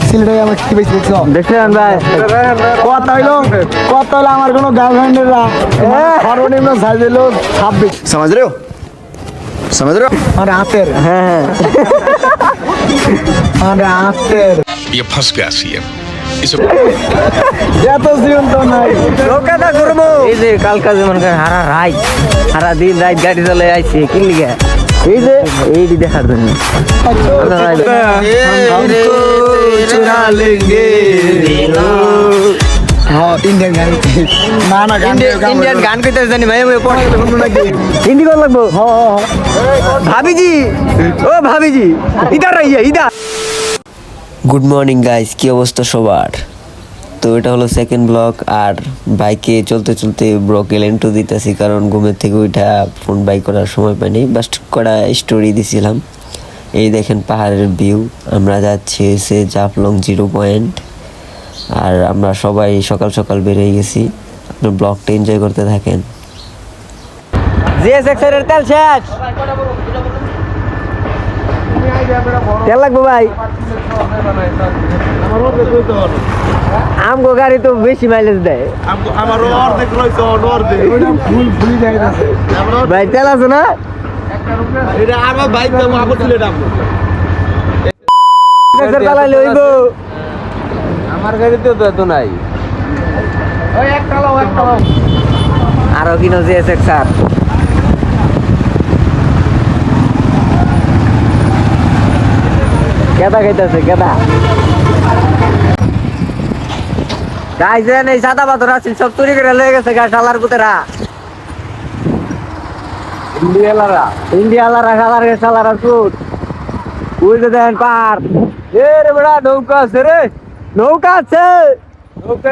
সিলেটে আমার কি পেয়েছি দেখছো দেখছেন ভাই কথা হইলো আমার কোনো গার্লফ্রেন্ডের সর্বনিম্ন সাইজ হইলো 26 समझ रहे हो মানে হাতের হ্যাঁ মানে হাতের ये फंस गया सीएम इसे এত জীবন তো নাই লোকাটা করবো এই যে কালকা যেমন হারা দিন রাত গাড়ি চালাই আইছে কি লিগা এই যে এইটি দেখার জন্য চুরা লেঙ্গে হ্যাঁ ইন্ডিয়ান গান না না ইন্ডিয়ান গান কইতে জানি ভাই হিন্দি গান লাগবো ভাবিজি ও ভাবিজি ইধার রাইয়া ইধার। গুড মর্নিং গাইস, কি অবস্থা সবার? তো এটা হলো সেকেন্ড ব্লগ, আর বাইকে চলতে চলতে ব্লগে লেন্টু দিতেছি কারণ ঘুমের থেকে উঠা ফোন বাই করার সময় পাইনি, বাস্ট করা স্টোরি দিছিলাম। এই দেখেন পাহাড়ের ভিউ, আমরা যাচ্ছি এসে জাফলং 0 পয়েন্ট, আর আমরা সবাই সকাল সকাল বেরিয়ে গেছি। আপনার ব্লগটা এনজয় করতে থাকেন। জিএসএক্স-এর তেল শেষ, তেল লাগবে ভাই। আমগো গাড়ি তো বেশি মাইলেজ দেয়, ভাই তেল আছে না? আমার গাড়িতে তো এত নাই। আরো কিনো জিএসএক্স আর কেদা খাইতেছে কেদা গাইছেন। এই সাদা পাথর আছে সব চুরি করে লয়ে গেছে গা শালার পুতেরা, ইন্ডিয়ালারা শালার শালারা চুট। ওই যে দেখেন পাহাড়, এ রে বড়া নৌকা আছে রে, নৌকা আছে,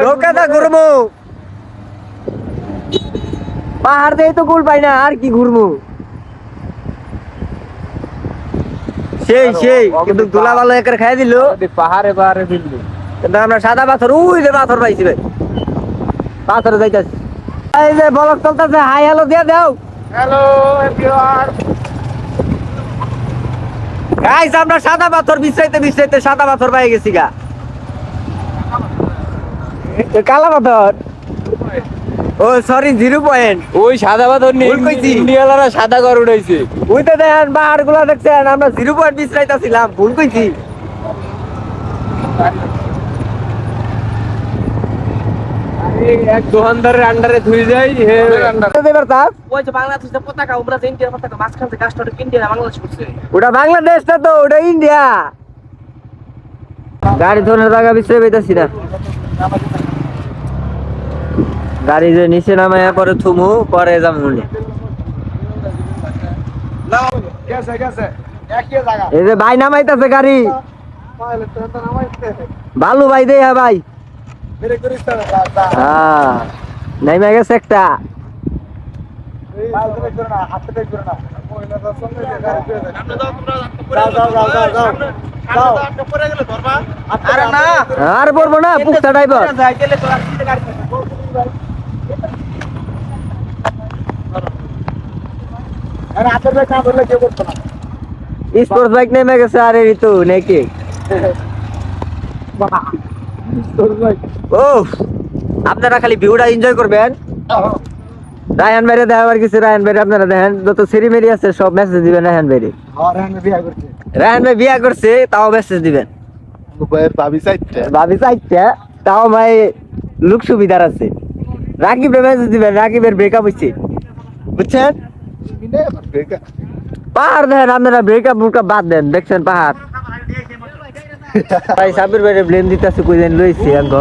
নৌকাটা ঘুরবো। পাহাড় দিয়ে তো গুল পাই না, আর কি ঘুরবো? সেই কিন্তু দুলা ভালো একের খাই দিল পাহাড়ে পাহাড়ে দিল্লি, কিন্তু আমরা সাদা পাথর, ওই যে পাথর পাইছি ভাই, পাথরে যাইতাছি। এই যে বলক চলতেছে, হাই হ্যালো দিয়া দাও। Hello everyone. গাইস আমরা সাদা পাথর বিছাইতে সাদা পাথর পাই গেছি গা। কালা পাথর, ও সরি 0 পয়েন্ট। ওই সাদা পাথর নিয়ে ভুল কইছি। ইন্ডিয়ালারা সাদা ঘর উঠাইছে। ওইটা দেখেন পাহাড় গুলা দেখছেন, আমরা 0 পয়েন্ট বিছাইতেছিলাম, ভুল কইছি। এক দোকানদারের আন্ডারে ধুই যাই হে এবার তার ওই যে বাংলাদেশের পতাকা, আমরা যে ইন্ডিয়ার পতাকা মাঝখান থেকে গাছটা ইন্ডিয়া বাংলাদেশ করছে। ওটা বাংলাদেশ না তো, ওটা ইন্ডিয়া। গাড়ি ধরনের জায়গা বিছাই পাইতাছি না, গাড়ি যে নিচে নামায় পরে থুমু, পরে যাবো। এই যে ভাই নামাইতেছে গাড়ি, ভালো ভাই দে হ্যাঁ ভাই, হ্যাঁ নাইমা গেছে একটা। আর পড়বো না, পুক্তা ড্রাইভার। স্পোর্টস বাইক নেমে গেছে, আর এই তো নাকি ও আপনারা খালি ভিউটা এনজয় করবেন। রায়হান ভাইরে দেখাবার কিছু, রায়হান ভাইরে আপনারা দেখেন, যত সেরিমেরি আছে সব মেসেজ দিবেন রায়হান ভাইরে। রায়হান ভাই বিয়া করছে, তাও মেসেজ দিবেন। ভাবি চাইতে তাও ভাই লুক সুবিধার আছে। রাকিবের মেসেজ দিবেন, রাকিবের ব্রেকআপ হচ্ছে, বুঝছেন? পাহাড় দেখেন আপনারা, ব্রেকআপ বাদ দেন, দেখছেন পাহাড়। ভাই সাবির ভাইরে ব্লেম দিতেছে, কইলেন লইছি আঙ্গ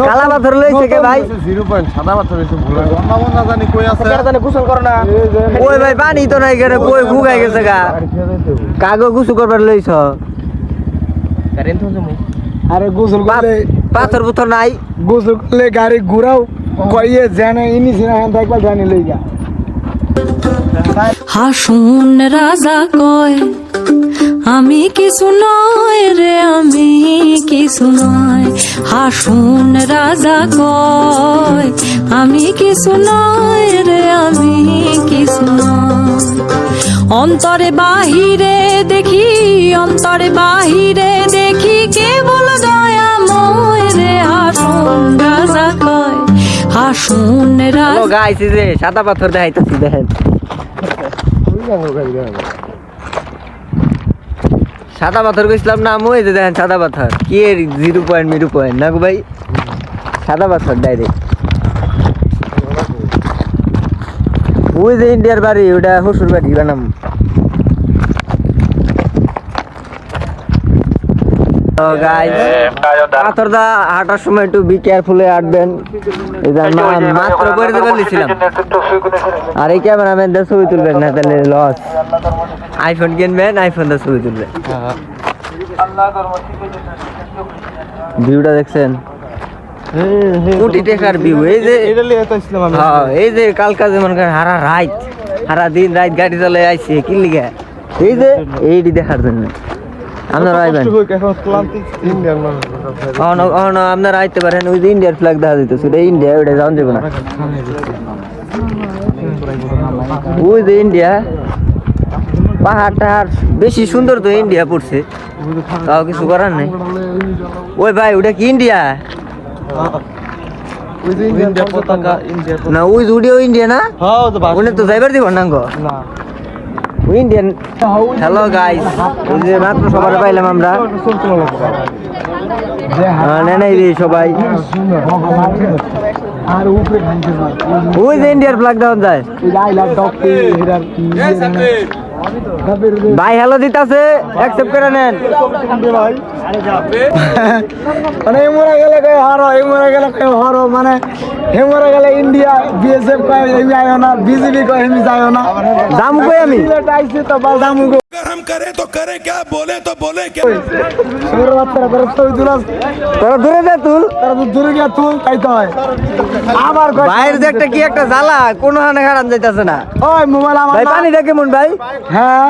কালা পাথর লইছে কে ভাই? 0 পয়েন্ট সাদা পাথর এসে ভুল না জানি কই আছে, গোসল করো না। ওই ভাই পানি তো নাই, কেন কই ফুগাই গেছে গা, কাগজ গুছু করবার লইছ। আরে গোসল করলে পাথর পুথর নাই, গোসল করলে গাড়ি ঘুরাও কইয়ে জানে ইনি সিনা একবার জানি লই যা। হাসুন রাজা কয় আমি কিছু নয় রে, আমি কিছু নয়। হাসুন রাজা কয় আমি কিছু নয় রে, আমি কিছু নয়। অন্তরে বাহিরে দেখি, অন্তরে বাহিরে দেখি কেবল দয়াময় রে। হাসুন রাজা কয়, হাসুন রাজা। গাইস এই যে সাদা পাথর দেখাইতেছি দেখেন, সাদা পাথর কইছিলাম না আমি, এই যে দেখেন সাদা পাথর কি এর 0 পয়েন্ট মিরু পয়েন্ট না গো ভাই, সাদা পাথর ডাইরেক্ট। ওই যে ইন্ডিয়ার বাড়ি, ওটা শ্বশুর বাড়ি বানাম। তো গাইস পাথরদা হাঁটার সময় একটু বি কেয়ারফুলি হাঁটবেন, মাত্র করে দিতে বলেছিলাম। আর এই ক্যামেরাম্যান দিয়ে ছবি তুলবেন না তাহলে লস। আইফোন কিনবেন, আইফোন দিয়ে ছবি তুলবেন। ভিউটা দেখছেন, কোটি টাকার ভিউ। এই যে হ্যাঁ, এই যে কালকা যেমন হারা দিন রাত গাড়ি চালাই আইছে কি লিগা, এই যে এইটি দেখার জন্য। আপনারা আইবেন, আপনারা আইতে পারেন। ওই যে ইন্ডিয়ার ফ্ল্যাগ দেখা যেত, সেটা ইন্ডিয়া, ওইটা যাওয়া যাবে না। ওই যে ইন্ডিয়া পাহাড় টাহাড় বেশি সুন্দর তো ইন্ডিয়া পড়ছে, তাও কিছু করার নেই। ওই ভাই ওটা কি ইন্ডিয়া না? ওই জুডিও ইন্ডিয়া না? ওনে তো যাইবার দিব না গো, ইন্ডিয়ান। হ্যালো গাইস, ওই যে মাত্র সবার পাইলাম আমরা, নেই রে সবাই। ওই যে ইন্ডিয়ার ফ্ল্যাগ দেওয়া যায় ভাই। হ্যালো দিতাছে, অ্যাকসেপ্ট করে নেন। মানে মরে গেলে কই হারো, এই মরে গেলে কই হারো, মানে হে মরে গেলে ইন্ডিয়া বিএসএফ কয় আমি আইও না, বিজেপি কয় আমি যাইও না। দাম কই আমি আইছি তো বাল দাম গো। हम करे तो करे क्या, बोले क्या। সুর বাচ্চারা তোর ছবি তুলাস, তোরা দূরে যা তুল, তোরা তো দূরে গিয়া তুল, তাই তো হয়। আবার কয় ভাইয়ের যে একটা কি একটা জ্বালা, কোনো হানে খারাপ যাইতাছে না। ওই মোবাইল আমার ভাই না। পানিটা কেমন ভাই? হ্যাঁ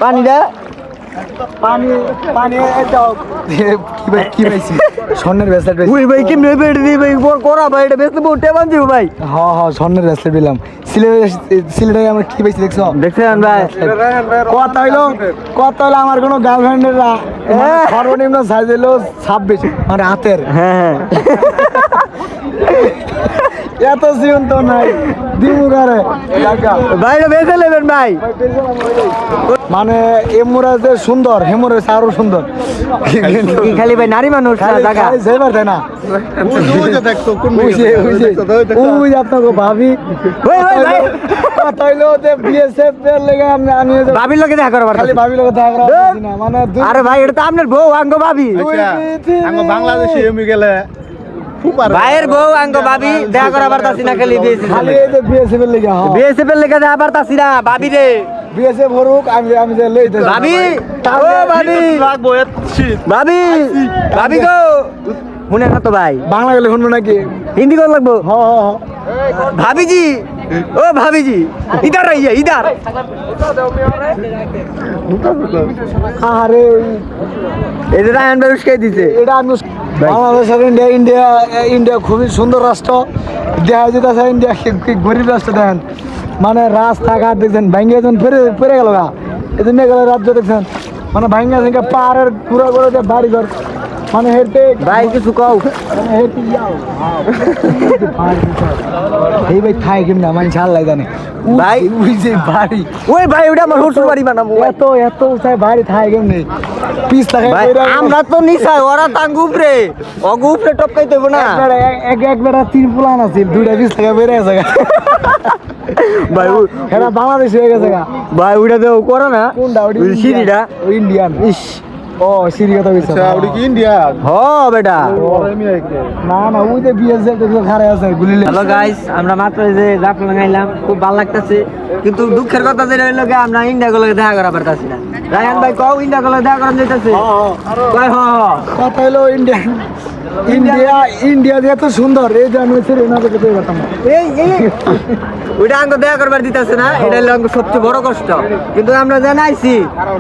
পানিটা পানি পানি এটা কি পাইছি স্বর্ণের ব্রেসলেট পাইছি। ওই ভাই কেমনে বেড়ে দি ভাই, বড় করা ভাই, এটা বেশি বহুত টেবান দিব ভাই। হ্যাঁ হ্যাঁ স্বর্ণের ব্রেসলেট পেলাম সিলেটে আমরা কি পাইছি দেখছো? দেখছেন ভাই, কত হইলো আমার কোনো গার্লফ্রেন্ডের সর্বনিম্ন সাইজ হলো 26, মানে হাতের। হ্যাঁ এত জীবন তো নাই দিমুগারে ভাই এটা বেঁচে নেবেন ভাই। মানে এমুরা যে সুন্দর, হেমুরা আরো সুন্দর। কি খালি ভাই নারী মানুষ না জায়গা? যাইবার তাই না, ওই আপনাকে ভাবি ওই ওই ভাই কথা হইলো যে বিএসএফ এর লেগে আমি ভাবির লোকে দেখা করবার খালি ভাবি লোক দেখা করা হচ্ছে না, মানে আরে ভাই এটা তো আপনার বউ আঙ্গ ভাবি, বাংলাদেশে এমনি গেলে ভাইয়ের বউ আঙ্গ ভাবি দেখা করা পারতাছি না, খালি খালি এই যে বিএসএফ এর লেগে। হ্যাঁ বিএসএফ এর লেগে দেখা পারতাছি না ভাবি রে। বিএসএফ হরুক, আমি যে লইতে ভাবি ও ভাবি ভাবি ভাবি গো শুনে না তো ভাই, বাংলা গেলে শুনবো নাকি? হিন্দি কর লাগবো। হ হ হ ভাবিজি ও ভাবিজি ইধার আইয়া ইধার। আরে এই যে রায়ন ভাই উস্কাই দিছে। এটা আমি বাংলাদেশ আর ইন্ডিয়া খুবই সুন্দর রাষ্ট্র। দেখা যেতেছে ইন্ডিয়া কি গরিব রাষ্ট্র দেখেন, মানে রাস্তাঘাট দেখছেন ভাঙ্গিয়ে যখন ফেরে গেল গা, এই জন্য গেল রাজ্য দেখছেন, মানে ভাঙ্গা ভাঙ্গা পাহাড়ের পুরো করে বাড়ি ঘর, মানে হেঁটে ভাই কিছু কও। মানে হেঁটে যাও এই ভাই খাই কিনা মানে ছাড় লাগে জানে ভাই ওই যে বাড়ি, ওই ভাই ওটা আমার শ্বশুর বাড়ি বানাবো। এত এত উঁচাই বাড়ি থাকে কেমনি পিস থাকে ভাই আমরা তো নিছাই, ওরা টাঙ্গ উপরে অগ উপরে টপকাই দেব না এক বেটা 3 প্লান আছে, 2টা পিস থাকে বেড়ে আছে ভাই। এটা বাংলাদেশ হয়ে গেছে গা ভাই ওটা তো করে না, কোনটা ওই সিঁড়িটা ইন্ডিয়ান। ইস ও সিঁড়ি কথা বলছো? কি ইন্ডিয়া হ বেটা। না না ওই যে বিএসএফ দেখো খারে আছে গুলি হ্যালো গাইস, আমরা মাত্র এই যে জাফর লাগাইলাম, খুব ভালো লাগতেছে। কিন্তু দুঃখের কথা যেটা হইলো কি, আমরা ইন্ডিয়া গুলোকে দেখা করা পারতাছি না। রায়হান ভাই কও ইন্ডিয়া গুলো দেখা করা যাইতাছে? কয় হ হ কথা হলো ইন্ডিয়া যে এত সুন্দর, এই যে আমি ছেড়ে না দেখে পেতাম না। এই ওইটা আঙ্গ দেখা করবার দিতেছে না, এটা হলো সবচেয়ে বড় কষ্ট। কিন্তু আমরা জানাইছি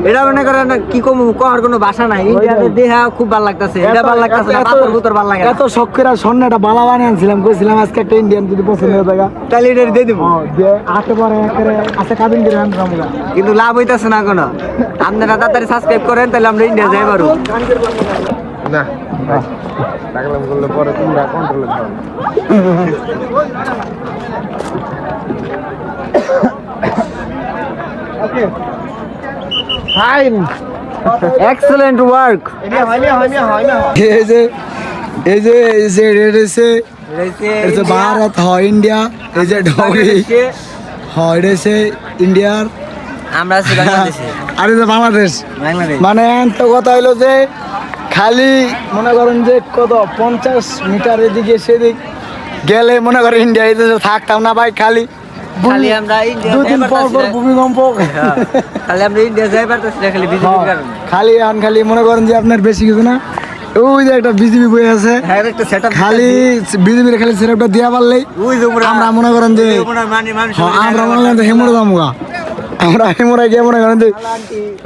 এটা মনে করেন কি কম করার কোনো বাসা নাই ইন্ডিয়াতে দেখা খুব ভালো লাগতেছে এটা ভালো লাগতেছে না পাথর পুতর ভালো লাগে এত শখ করে স্বর্ণটা বালা বানিয়ে আনছিলাম, কইছিলাম আজকে একটা ইন্ডিয়ান যদি পছন্দ হয়ে থাকে তাহলে এটা দিয়ে দিব দিয়ে আটে পরে করে আছে কাবিন করে আনলাম। কিন্তু লাভ হইতাছে না কোনো। আপনারা তাড়াতাড়ি সাবস্ক্রাইব করেন তাহলে আমরা ইন্ডিয়া যাই পারবো। না টাকলাম করলে পরে তোমরা কন্ট্রোলে থাকো। Fine excellent work. এই যে এই যে এই যে রেড এসে এই যে ভারত হয় ইন্ডিয়া, এই যে ডগরি হয় এসে ইন্ডিয়ার, আমরা আছি বাংলাদেশে। আর এই যে বাংলাদেশ। বাংলাদেশ মানে তো কথা হইলো যে খালি মনে করেন যে কত 50 মিটার এদিকে সেদিক গেলে মনে করেন ইন্ডিয়া এই দেশে থাকতাম না ভাই, খালি খালি আমরা ইন্ডিয়া দুদিন পর পর ভূমিকম্প, খালি আমরা ইন্ডিয়া যাই পারতেছি না খালি বিজেপির কারণে। খালি খালি মনে করেন যে আপনার বেশি কিছু না, ওই যে একটা বিজেপি বই আছে হ্যাঁ একটা সেটআপ খালি বিজেপির খালি সেটআপটা দিয়া পারলেই ওই যে উপরে আমরা মনে করেন যে মানে মানুষ আমরা মনে করেন যে হেমুর দামুগা, আমরা হেমুরা গিয়ে মনে করেন যে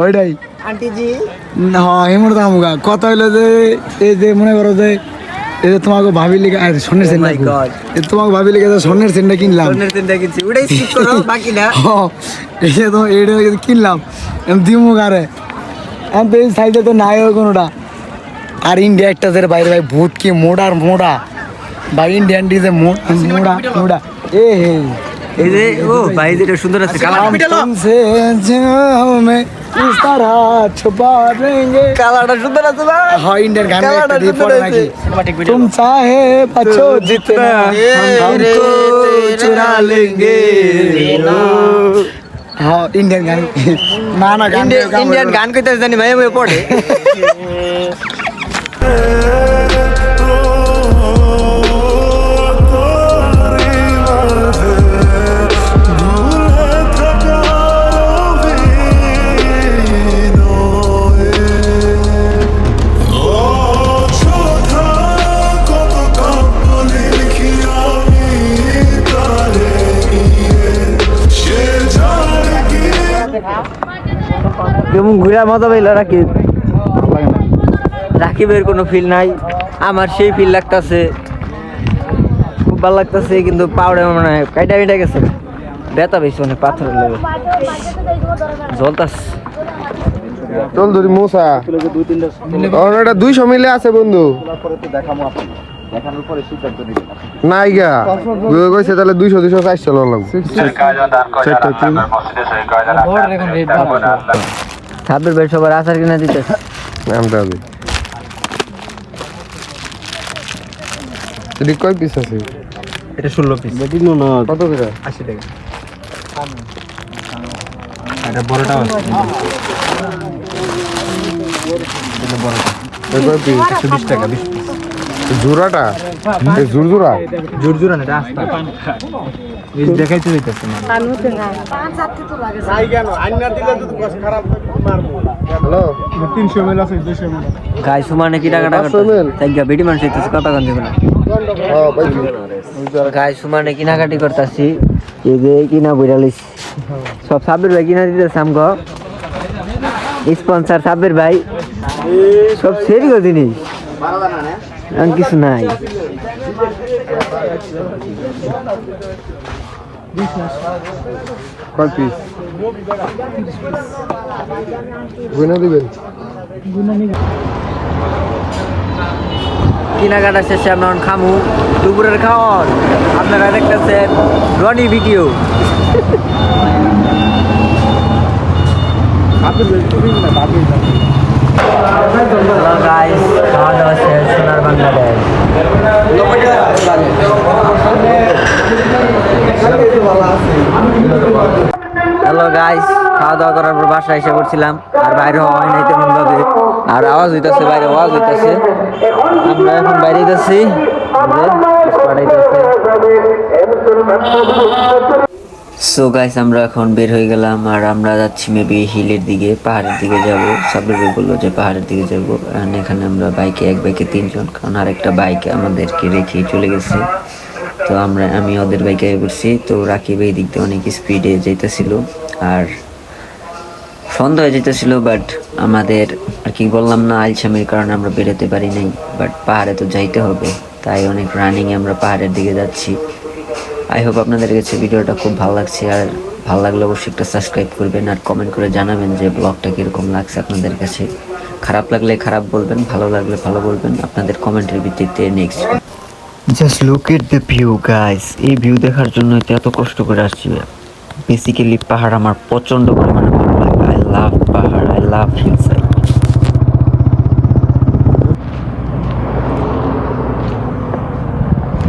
ওইটাই আন্টি জি হ্যাঁ হেমুর দামুগা। কথা হইলো যে এই যে মনে করো যে এই যে তোমাকে ভাবি লিখে স্বর্ণের চেনটা, my God. তোমাকে ভাবি লিখে স্বর্ণের চেনটা কিনলাম, সোনের তিনটা কিনছি ওটাই স্কিপ করো বাকি না। এই যে তোমার এইটা কিনলাম দিমুখ আরে তো এই সাইডে তো নাই ওই কোনোটা। আর ইন্ডিয়া একটা যে বাইরে ভাই ভূত কি মোড়ার মোড়া ভাই, ইন্ডিয়ান ডিজে মোড়া মোড়া এ হে এই যে ও ভাই যেটা সুন্দর আছে কালার तुमसे जाओ मैं इस तरह छुपा देंगे। কালারটা সুন্দর আছে ভাই। हाँ इंडियन गाने में কালারটা एक दी সুন্দর पड़े আছে। नाकी तुम चाहे बचो जितना हमको चुरा लेंगे। हाँ इंडियन गाने ना ना गाने ইন্ডিয়ান গান কইতে জানি ভাই আমি পড়ে কেমন ঘুরা মজা পাইল রাকিব? রাকিবের কোনো ফিল নাই, আমার সেই ফিল লাগতেছে, খুব ভালো লাগতেছে। কিন্তু পাউডার মানে কাইটা মিটা গেছে, ব্যথা বেশি অনেক পাথরের লেগে জলতাস। চল ধরি মোসা ওটা 200 মিলে আছে বন্ধু নাই গা কইছে তাহলে 200 400 চলো লাগবে। সাবের ভাই সবার আচার কিনা দিতেছে নামটা হবে এটি কয় পিস আছে? এটা 16 পিস কত করে? 80 টাকা। এটা বড়টা আছে এ কয় পিস? 120 টাকা 20 পিস। জোড়াটা এ জুরজুরা জোর না এটা আস্তা এই দেখাইতে দিতেছে না। হ্যালো 300 ml আছে 200 ml। গাই সুমানে কি টাকা টাকা 500 ml? তাই গা বেটি মানুষ হইতেছে কথা কান দেবে না। হ্যাঁ ভাই গাই সুমানে কিনাকাটি করতেছি, এই যে কিনা বইরা লইছি সব সাবের ভাই কিনা দিতেছে আমগো স্পন্সর সাবের ভাই, সব সেরি গো জিনিস আর কিছু নাই। কয় পিস গুনা দিবেন? কেনাকাটা শেষে আমরা এখন খামু দুপুরের খাওয়ার। আপনারা দেখতেছেন রনি ভিডিও। হ্যালো গাইস, খাওয়া দাওয়া শেষ, সোনার বাংলাদেশ। হ্যালো গাইস, খাওয়া দাওয়া করার পর বাসায় এসে পড়ছিলাম, আর বাইরে হয় নাই তেমন ভাবে, আর আওয়াজ হইতাছে, বাইরে আওয়াজ হইতাছে। আমরা এখন বাইরে যাচ্ছি, সো গাইস আমরা এখন বের হয়ে গেলাম, আর আমরা যাচ্ছি মেবি হিলের দিকে, পাহাড়ের দিকে যাব। সাবির বললো যে পাহাড়ের দিকে যাব, আর এখানে আমরা বাইকে, এক বাইকে 3 জন, কারণ আর একটা বাইকে আমাদেরকে রেখে চলে গেছে। তো আমি ওদের বাইকে করছি। তো রাকিব এই দিক দিয়ে অনেক স্পিডে যাইতেছিল, আর সন্ধ্যা হয়ে যেতেছিল, বাট আমাদের আর কি বললাম না, আলসামির কারণে আমরা বেরোতে পারি নাই। বাট পাহাড়ে তো যাইতে হবে, তাই অনেক রানিংয়ে আমরা পাহাড়ের দিকে যাচ্ছি। আই হোপ আপনাদের কাছে ভিডিওটা খুব ভালো লাগছে, আর ভালো লাগলে অবশ্যই একটা সাবস্ক্রাইব করবেন আর কমেন্ট করে জানাবেন যে ব্লগটা কীরকম লাগছে আপনাদের কাছে। খারাপ লাগলে খারাপ বলবেন, ভালো লাগলে ভালো বলবেন, আপনাদের কমেন্টের ভিত্তিতে next. Just look at the view guys, এই ভিউ দেখার জন্য এত কষ্ট করে আসছি। বেসিক্যালি পাহাড় আমার প্রচণ্ড পরিমাণে ভালো লাগে। I love pahar, I love hill side.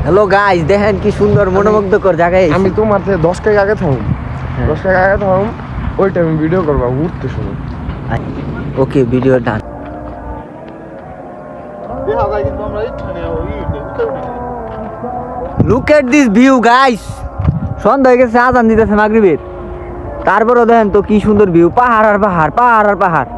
Hello guys, দেখেন কি সুন্দর মনোমুগ্ধকর জায়গায়। আমি তোমার থেকে 10 টাকা আগে থাকুম, 10 টাকা আগে থাকুম, ওই টাইমে ভিডিও করবা উঠতে শুনো। Okay, video done. Look at this view guys. সন্ধ্যা হয়ে গেছে, আজান দিতেছে মাগরিবের, তারপরও দেখেন তো কি সুন্দর ভিউ, পাহাড় আর পাহাড়, পাহাড় আর পাহাড়।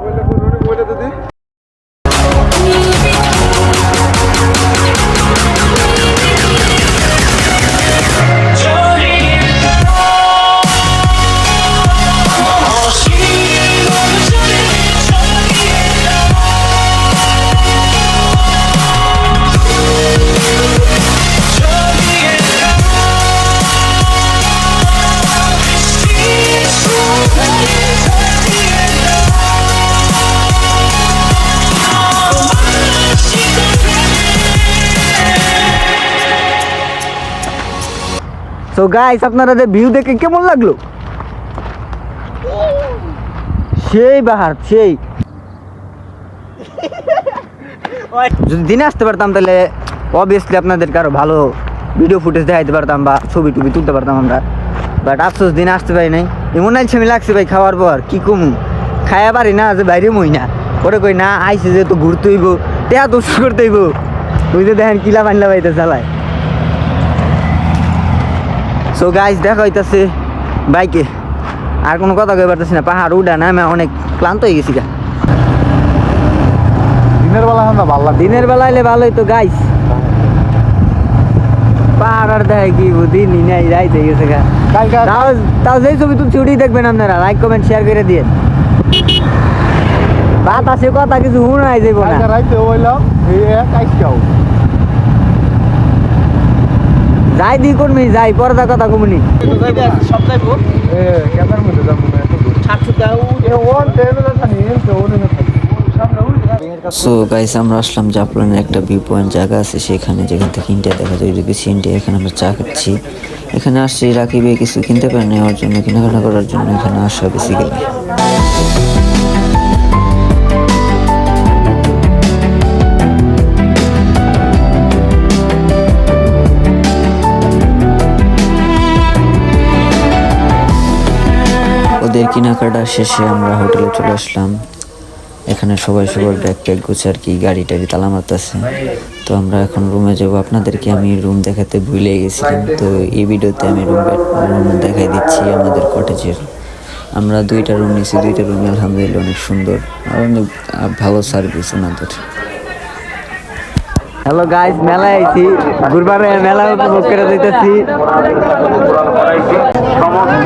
সো গাইস, আপনারা ভিউ দেখে কেমন লাগলো? সেই পাহাড়, সেই। যদি দিনে আসতে পারতাম তাহলে অবভিয়াসলি আপনাদেরকে আরো ভালো ভিডিও ফুটেজ দেখাইতে পারতাম বা ছবি টবি তুলতে পারতাম আমরা। বাট আফসোস দিনে আসতে পারি নাই। এমন আলসামি লাগছে ভাই, খাওয়ার পর কি কমু, খাইয়া পারি না যে বাইরে মই না। ওরে কই না, আইসে যে তো ঘুরতে হইব, টেয়া দোষ করতে হইব। ওই যে দেখেন কিলা পানলা বাইতে চালায়। সো গাইস, দেখা হইতাছে বাইকে। আর কোনো কথা কই পারতেছি না, পাহাড় উঠা না, আমি অনেক ক্লান্ত হয়ে গেছি গা। দিনের বেলা না ভালো লাগে, দিনের বেলা এলে ভালোই তো গাইস। পাহাড় আর দেখে কি দিনই নাই, রাইত হয়ে গেছে গা। তাও যেই ছবি তুলছি ওটাই দেখবেন আপনারা, লাইক কমেন্ট শেয়ার করে দিয়ে। বাতাসে কথা কিছু শুনাই যাইব না। রাইতে হইলাম এই কাইছাও যাই দি করবি, যাই পর্দা কথা কমুনি। সব যাইবো এ ক্যামেরার মধ্যে যাবো না এত দূর। 60 টাকা এ ওন টেবিলে জানি এনতে ওনে না সো গাইস, আমরা আসলাম জাফলনের একটা ভিউ পয়েন্ট জায়গা আছে সেখানে, যেখান থেকে ইন্ডিয়া দেখা যায়। দেখেছি ইন্ডিয়া, এখানে আমরা চা খাচ্ছি। এখানে আসছি রাকিবে কিছু কিনতে পারে নেওয়ার জন্য, কেনাকাটা করার জন্য এখানে আসা বেসিক্যালি। ওদের কেনাকাটা শেষে আমরা হোটেলে চলে আসলাম। এখানে সবাই সবার ব্যাগ ট্যাগ গুছে আর কি, গাড়ি টাড়ি তালা মারতেছে। তো আমরা এখন রুমে যাবো। আপনাদেরকে আমি রুম দেখাতে ভুলে গেছিলাম, তো এই ভিডিওতে আমি রুম দেখাই দিচ্ছি আমাদের কটেজের। আমরা 2টা রুম নিয়েছি, 2টা রুমে আলহামদুলিল্লাহ অনেক সুন্দর আর অনেক ভালো সার্ভিস ওনাদের। হ্যালো গাইস, মেলায় আইছি, ঘুরবারে মেলা উপভোগ করে দিতেছি।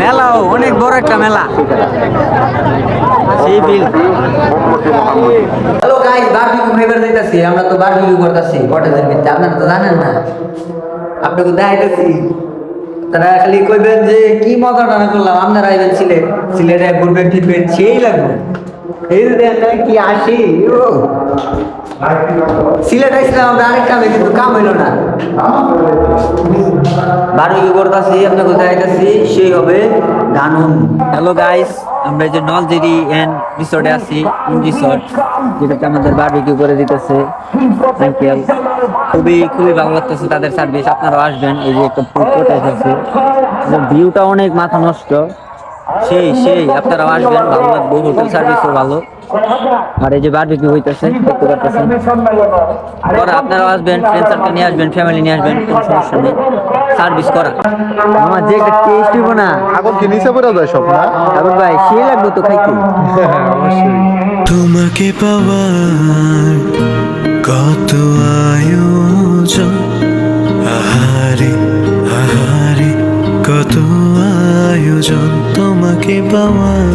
মেলাও অনেক বড় একটা মেলা, সেই বিল। হ্যালো গাইস, বারবিকিউ খাইবার যাইতাছি। আমরা তো বারবিকিউ করতেছি কটেজের ভিতরে, আপনারা তো জানেন না, আপনাকে দেখাইতেছি। তারা খালি কইবেন যে কি মজা টানা করলাম, আপনারা আইবেন সিলেটে ঘুরবেন ফিরবেন, সেই লাগবে। এই যে দেখেন কি আসি, সিলেট আইছিলাম আমরা আরেকটা, কিন্তু কাম হইল না। বারবিকিউ করতেছি, আপনাকে দেখাইতেছি, সেই হবে গানুন। হ্যালো গাইস, আমরা যে নলজেরি এন্ড রিসোর্টে আছি, রিসোর্ট, যেটাতে আমাদের বারবিকিউ করে দিতেছে আঙ্কেল। খুবই ভালো লাগতেছে তাদের সার্ভিস, আপনারাও আসবেন। এই যে একটা ফুড কোর্ট আছে, ভিউটা অনেক মাথা নষ্ট, সেই আপনারাও আসবেন, ভালো লাগবে। হোটেল সার্ভিসও ভালো, আর এই যে বারবিকিউ হইতেছে দেখতে পাচ্ছেন। পরে আপনারাও আসবেন, ফ্রেন্ড সার্কেল নিয়ে আসবেন, ফ্যামিলি নিয়ে আসবেন, কোনো সমস্যা নেই। সার্ভিস করা আমার যে একটা টেস্ট হইব না, এখন কি নিচে পড়ে যায় সব না এখন ভাই সেই লাগবে তো খাইতে। তোমাকে পাওয়ার কত আয়োজন, আহারে আহারে কত প্রয়োজন তোমাকে পাওয়ার।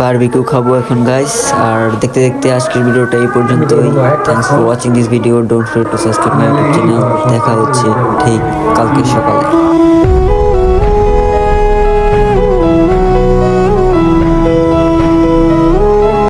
বারবিকিউ খাবো এখন গাইস, আর দেখতে দেখতে আজকের ভিডিওটা এই পর্যন্তই। Thanks for watching this video, don't forget to subscribe my YouTube channel. দেখা হচ্ছে ঠিক কালকে সকালে।